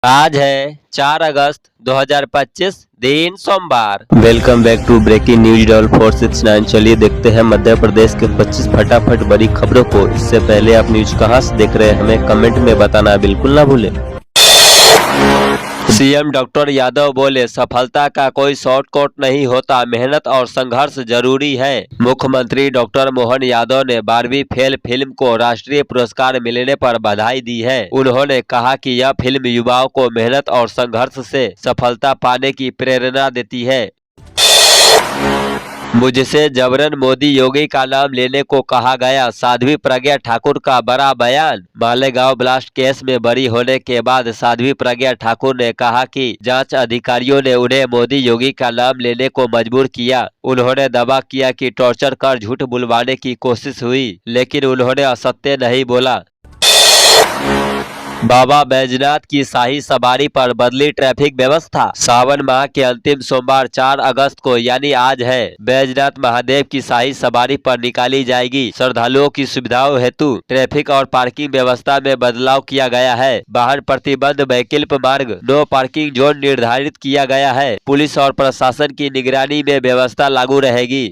आज है 4 अगस्त 2025 दिन सोमवार। Welcome back to breaking news डॉल 469। चलिए देखते हैं मध्य प्रदेश के 25 फटाफट बड़ी खबरों को। इससे पहले आप न्यूज कहां से देख रहे हैं हमें कमेंट में बताना बिल्कुल ना भूलें। सीएम डॉक्टर यादव बोले, सफलता का कोई शॉर्टकट नहीं होता, मेहनत और संघर्ष जरूरी है। मुख्यमंत्री डॉक्टर मोहन यादव ने 12वीं फेल फिल्म को राष्ट्रीय पुरस्कार मिलने पर बधाई दी है। उन्होंने कहा कि यह फिल्म युवाओं को मेहनत और संघर्ष से सफलता पाने की प्रेरणा देती है। मुझसे जबरन मोदी योगी का नाम लेने को कहा गया, साध्वी प्रज्ञा ठाकुर का बड़ा बयान। मालेगांव ब्लास्ट केस में बरी होने के बाद साध्वी प्रज्ञा ठाकुर ने कहा कि जांच अधिकारियों ने उन्हें मोदी योगी का नाम लेने को मजबूर किया। उन्होंने दावा किया कि टॉर्चर कर झूठ बुलवाने की कोशिश हुई, लेकिन उन्होंने असत्य नहीं बोला। बाबा बैजनाथ की शाही सवारी पर बदली ट्रैफिक व्यवस्था। सावन माह के अंतिम सोमवार 4 अगस्त को यानी आज है बैजनाथ महादेव की शाही सवारी पर निकाली जाएगी। श्रद्धालुओं की सुविधाओं हेतु ट्रैफिक और पार्किंग व्यवस्था में बदलाव किया गया है। वाहन प्रतिबंध, वैकल्पिक मार्ग, नो पार्किंग जोन निर्धारित किया गया है। पुलिस और प्रशासन की निगरानी में व्यवस्था लागू रहेगी।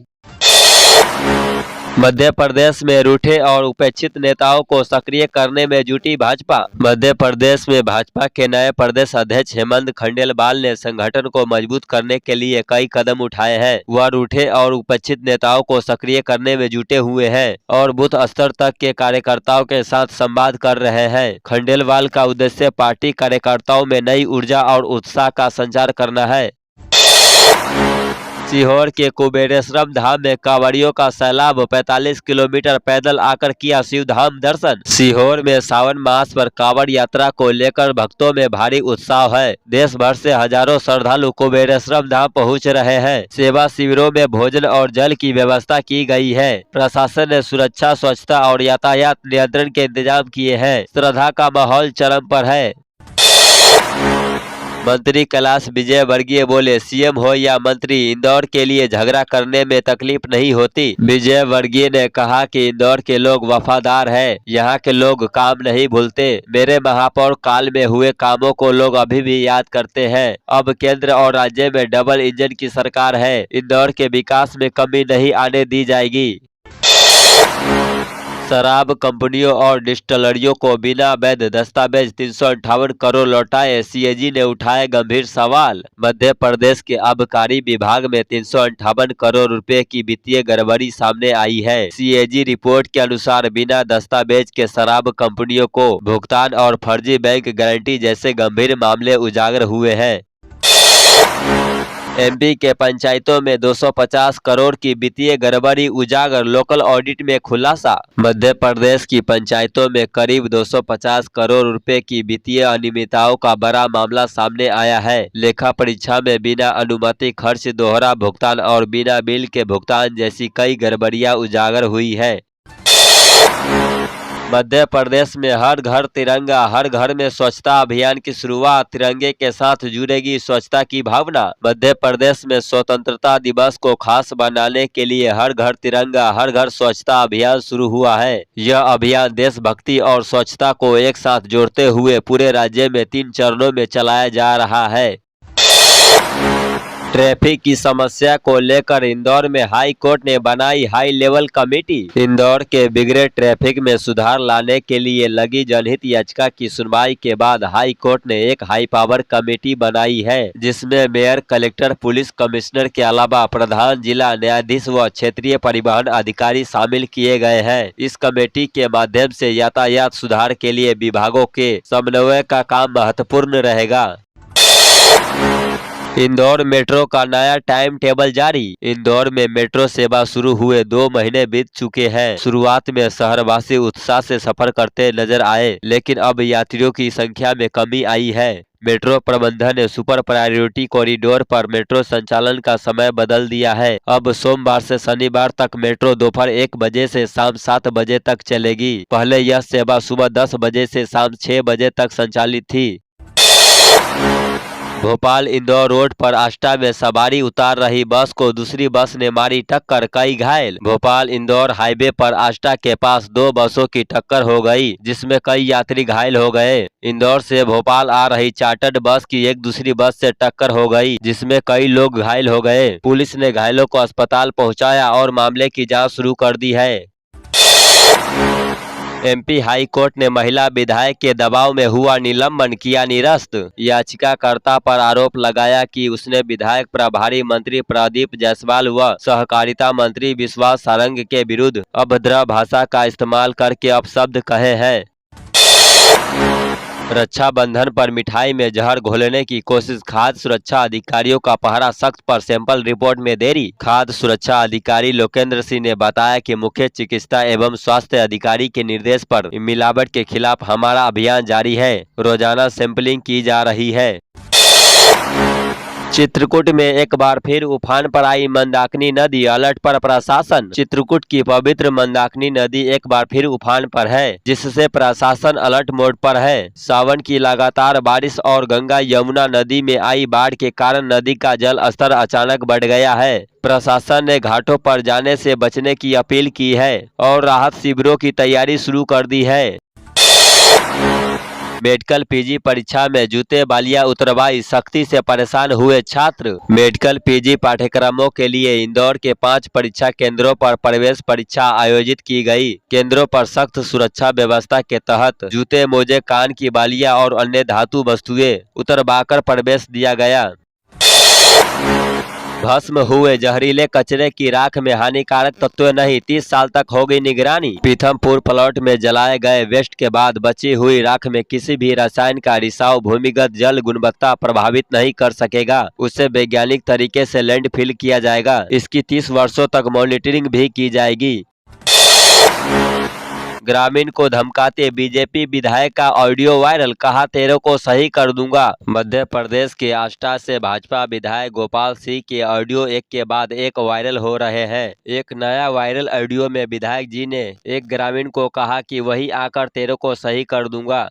मध्य प्रदेश में रूठे और उपेक्षित नेताओं को सक्रिय करने में जुटी भाजपा। मध्य प्रदेश में भाजपा के नए प्रदेश अध्यक्ष हेमंत खंडेलवाल ने संगठन को मजबूत करने के लिए कई कदम उठाए हैं। वह रूठे और उपेक्षित नेताओं को सक्रिय करने में जुटे हुए हैं और बूथ स्तर तक के कार्यकर्ताओं के साथ संवाद कर रहे हैं। खंडेलवाल का उद्देश्य पार्टी कार्यकर्ताओं में नई ऊर्जा और उत्साह का संचार करना है। सीहोर के कुबेरेश्वर धाम में कांवड़ियों का सैलाब, 45 किलोमीटर पैदल आकर किया शिवधाम दर्शन। सीहोर में सावन मास पर कांवड़ यात्रा को लेकर भक्तों में भारी उत्साह है। देश भर से हजारों श्रद्धालु कुबेरेश्वर धाम पहुंच रहे हैं। सेवा शिविरों में भोजन और जल की व्यवस्था की गई है। प्रशासन ने सुरक्षा, स्वच्छता और यातायात नियंत्रण के इंतजाम किए हैं। श्रद्धा का माहौल चरम पर है। मंत्री कैलाश विजयवर्गीय बोले, सीएम हो या मंत्री, इंदौर के लिए झगड़ा करने में तकलीफ नहीं होती। विजयवर्गीय ने कहा कि इंदौर के लोग वफादार हैं, यहाँ के लोग काम नहीं भूलते। मेरे महापौर काल में हुए कामों को लोग अभी भी याद करते हैं। अब केंद्र और राज्य में डबल इंजन की सरकार है, इंदौर के विकास में कमी नहीं आने दी जाएगी। शराब कंपनियों और डिस्टिलरियों को बिना वैध दस्तावेज 358 करोड़ लौटाए, सीएजी ने उठाए गंभीर सवाल। मध्य प्रदेश के आबकारी विभाग में 358 करोड़ रुपए की वित्तीय गड़बड़ी सामने आई है। सीएजी रिपोर्ट के अनुसार बिना दस्तावेज के शराब कंपनियों को भुगतान और फर्जी बैंक गारंटी जैसे गंभीर मामले उजागर हुए हैं। एमपी के पंचायतों में 250 करोड़ की वित्तीय गड़बड़ी उजागर, लोकल ऑडिट में खुलासा। मध्य प्रदेश की पंचायतों में करीब 250 करोड़ रुपए की वित्तीय अनियमितताओं का बड़ा मामला सामने आया है। लेखा परीक्षा में बिना अनुमति खर्च, दोहरा भुगतान और बिना बिल के भुगतान जैसी कई गड़बड़ियां उजागर हुई है। मध्य प्रदेश में हर घर तिरंगा, हर घर में स्वच्छता अभियान की शुरुआत। तिरंगे के साथ जुड़ेगी स्वच्छता की भावना। मध्य प्रदेश में स्वतंत्रता दिवस को खास बनाने के लिए हर घर तिरंगा, हर घर स्वच्छता अभियान शुरू हुआ है। यह अभियान देशभक्ति और स्वच्छता को एक साथ जोड़ते हुए पूरे राज्य में 3 चरणों में चलाया जा रहा है। ट्रैफिक की समस्या को लेकर इंदौर में हाई कोर्ट ने बनाई हाई लेवल कमेटी। इंदौर के बिगड़े ट्रैफिक में सुधार लाने के लिए लगी जनहित याचिका की सुनवाई के बाद हाई कोर्ट ने एक हाई पावर कमेटी बनाई है, जिसमें मेयर, कलेक्टर, पुलिस कमिश्नर के अलावा प्रधान जिला न्यायाधीश व क्षेत्रीय परिवहन अधिकारी शामिल किए गए हैं। इस कमेटी के माध्यम से यातायात सुधार के लिए विभागों के समन्वय का काम महत्वपूर्ण रहेगा। इंदौर मेट्रो का नया टाइम टेबल जारी। इंदौर में मेट्रो सेवा शुरू हुए 2 महीने बीत चुके हैं। शुरुआत में शहरवासी उत्साह से सफर करते नजर आए, लेकिन अब यात्रियों की संख्या में कमी आई है। मेट्रो प्रबंधन ने सुपर प्रायोरिटी कॉरिडोर पर मेट्रो संचालन का समय बदल दिया है। अब सोमवार से शनिवार तक मेट्रो दोपहर 1 बजे से शाम 7 बजे तक चलेगी। पहले यह सेवा सुबह 10 बजे से शाम 6 बजे तक संचालित थी। भोपाल इंदौर रोड पर आष्टा में सवारी उतार रही बस को दूसरी बस ने मारी टक्कर, कई घायल। भोपाल इंदौर हाईवे पर आष्टा के पास दो बसों की टक्कर हो गई, जिसमें कई यात्री घायल हो गए। इंदौर से भोपाल आ रही चार्टर्ड बस की एक दूसरी बस से टक्कर हो गई, जिसमें कई लोग घायल हो गए। पुलिस ने घायलों को अस्पताल पहुंचाया और मामले की जांच शुरू कर दी है। एमपी हाई कोर्ट ने महिला विधायक के दबाव में हुआ निलंबन किया निरस्त। याचिकाकर्ता पर आरोप लगाया कि उसने विधायक प्रभारी मंत्री प्रदीप जायसवाल व सहकारिता मंत्री विश्वास सारंग के विरुद्ध अभद्र भाषा का इस्तेमाल करके अपशब्द कहे हैं। रक्षाबंधन पर मिठाई में जहर घोलने की कोशिश, खाद्य सुरक्षा अधिकारियों का पहरा सख्त पर सैंपल रिपोर्ट में देरी। खाद्य सुरक्षा अधिकारी लोकेंद्र सिंह ने बताया कि मुख्य चिकित्सा एवं स्वास्थ्य अधिकारी के निर्देश पर मिलावट के खिलाफ हमारा अभियान जारी है। रोजाना सैंपलिंग की जा रही है। चित्रकूट में एक बार फिर उफान पर आई मंदाकिनी नदी, अलर्ट पर प्रशासन। चित्रकूट की पवित्र मंदाकिनी नदी एक बार फिर उफान पर है, जिससे प्रशासन अलर्ट मोड पर है। सावन की लगातार बारिश और गंगा यमुना नदी में आई बाढ़ के कारण नदी का जल स्तर अचानक बढ़ गया है। प्रशासन ने घाटों पर जाने से बचने की अपील की है और राहत शिविरों की तैयारी शुरू कर दी है। मेडिकल पीजी परीक्षा में जूते बालियां उतरवाई, सख्ती से परेशान हुए छात्र। मेडिकल पीजी पाठ्यक्रमों के लिए इंदौर के 5 परीक्षा केंद्रों पर प्रवेश परीक्षा आयोजित की गई। केंद्रों पर सख्त सुरक्षा व्यवस्था के तहत जूते, मोजे, कान की बालियां और अन्य धातु वस्तुएं उतरवाकर प्रवेश दिया गया। भस्म हुए जहरीले कचरे की राख में हानिकारक तत्व नहीं, 30 साल तक होगी निगरानी। पीथमपुर प्लॉट में जलाए गए वेस्ट के बाद बची हुई राख में किसी भी रसायन का रिसाव भूमिगत जल गुणवत्ता प्रभावित नहीं कर सकेगा। उसे वैज्ञानिक तरीके से लैंडफिल किया जाएगा। इसकी 30 वर्षों तक मॉनिटरिंग भी की जाएगी। ग्रामीण को धमकाते बीजेपी विधायक का ऑडियो वायरल, कहा तेरों को सही कर दूंगा। मध्य प्रदेश के आष्टा से भाजपा विधायक गोपाल सिंह के ऑडियो एक के बाद एक वायरल हो रहे हैं। एक नया वायरल ऑडियो में विधायक जी ने एक ग्रामीण को कहा कि वही आकर तेरों को सही कर दूंगा।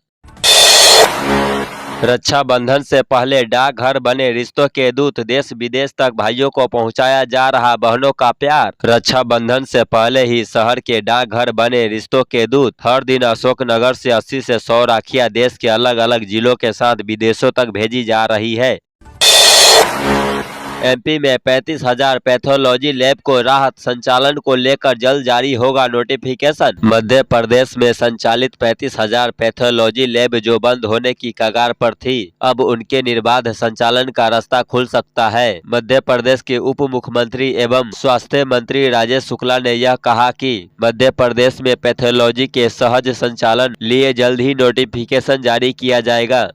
रक्षाबंधन से पहले डाकघर बने रिश्तों के दूत, देश विदेश तक भाइयों को पहुंचाया जा रहा बहनों का प्यार। रक्षाबंधन से पहले ही शहर के डाकघर बने रिश्तों के दूत। हर दिन अशोकनगर से 80 से 100 राखियां देश के अलग अलग जिलों के साथ विदेशों तक भेजी जा रही है। एमपी में 35,000 पैथोलॉजी लैब को राहत, संचालन को लेकर जल्द जारी होगा नोटिफिकेशन। मध्य प्रदेश में संचालित 35,000 पैथोलॉजी लैब जो बंद होने की कगार पर थी, अब उनके निर्बाध संचालन का रास्ता खुल सकता है। मध्य प्रदेश के उप मुख्यमंत्री एवं स्वास्थ्य मंत्री राजेश शुक्ला ने यह कहा कि मध्य प्रदेश में पैथोलॉजी के सहज संचालन लिए जल्द ही नोटिफिकेशन जारी किया जाएगा।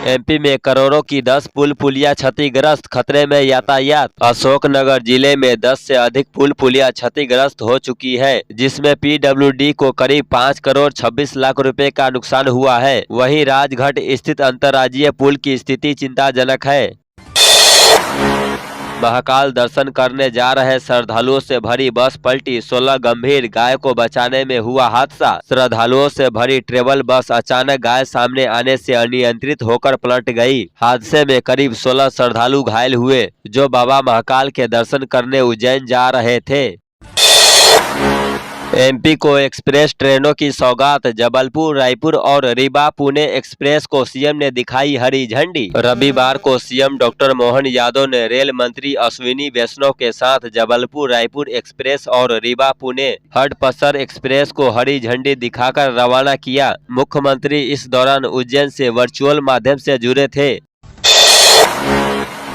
एमपी में करोड़ों की 10 पुल पुलिया क्षतिग्रस्त, खतरे में यातायात। अशोकनगर जिले में 10 से अधिक पुल पुलिया क्षतिग्रस्त हो चुकी है, जिसमें पीडब्ल्यूडी को करीब 5 करोड़ 26 लाख रुपए का नुकसान हुआ है। वहीं राजघाट स्थित अंतर्राज्यीय पुल की स्थिति चिंताजनक है। महाकाल दर्शन करने जा रहे श्रद्धालुओं से भरी बस पलटी, 16 गंभीर, गाय को बचाने में हुआ हादसा। श्रद्धालुओं से भरी ट्रेवल बस अचानक गाय सामने आने से अनियंत्रित होकर पलट गई। हादसे में करीब 16 श्रद्धालु घायल हुए, जो बाबा महाकाल के दर्शन करने उज्जैन जा रहे थे। एमपी को एक्सप्रेस ट्रेनों की सौगात, जबलपुर, रायपुर और रीवा पुणे एक्सप्रेस को सीएम ने दिखाई हरी झंडी। रविवार को सीएम डॉक्टर मोहन यादव ने रेल मंत्री अश्विनी वैष्णव के साथ जबलपुर रायपुर एक्सप्रेस और रीवा पुणे हडपसर एक्सप्रेस को हरी झंडी दिखाकर रवाना किया। मुख्यमंत्री इस दौरान उज्जैन से वर्चुअल माध्यम से जुड़े थे।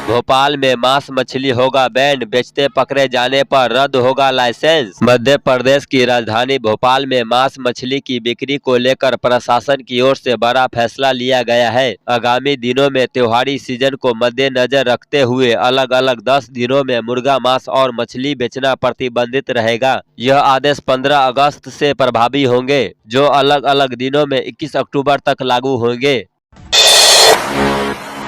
भोपाल में मांस मछली होगा बैन, बेचते पकड़े जाने पर रद्द होगा लाइसेंस। मध्य प्रदेश की राजधानी भोपाल में मांस मछली की बिक्री को लेकर प्रशासन की ओर से बड़ा फैसला लिया गया है। आगामी दिनों में त्योहारी सीजन को मद्देनजर रखते हुए अलग अलग 10 दिनों में मुर्गा मांस और मछली बेचना प्रतिबंधित रहेगा। यह आदेश 15 अगस्त से प्रभावी होंगे, जो अलग अलग दिनों में 21 अक्टूबर तक लागू होंगे।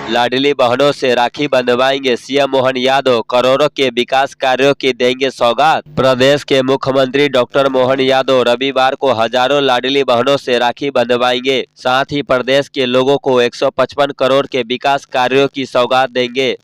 लाडली बहनों से राखी बंधवाएंगे सीएम मोहन यादव, करोड़ों के विकास कार्यों की देंगे सौगात। प्रदेश के मुख्यमंत्री डॉक्टर मोहन यादव रविवार को हजारों लाडली बहनों से राखी बंधवाएंगे। साथ ही प्रदेश के लोगों को 155 करोड़ के विकास कार्यों की सौगात देंगे।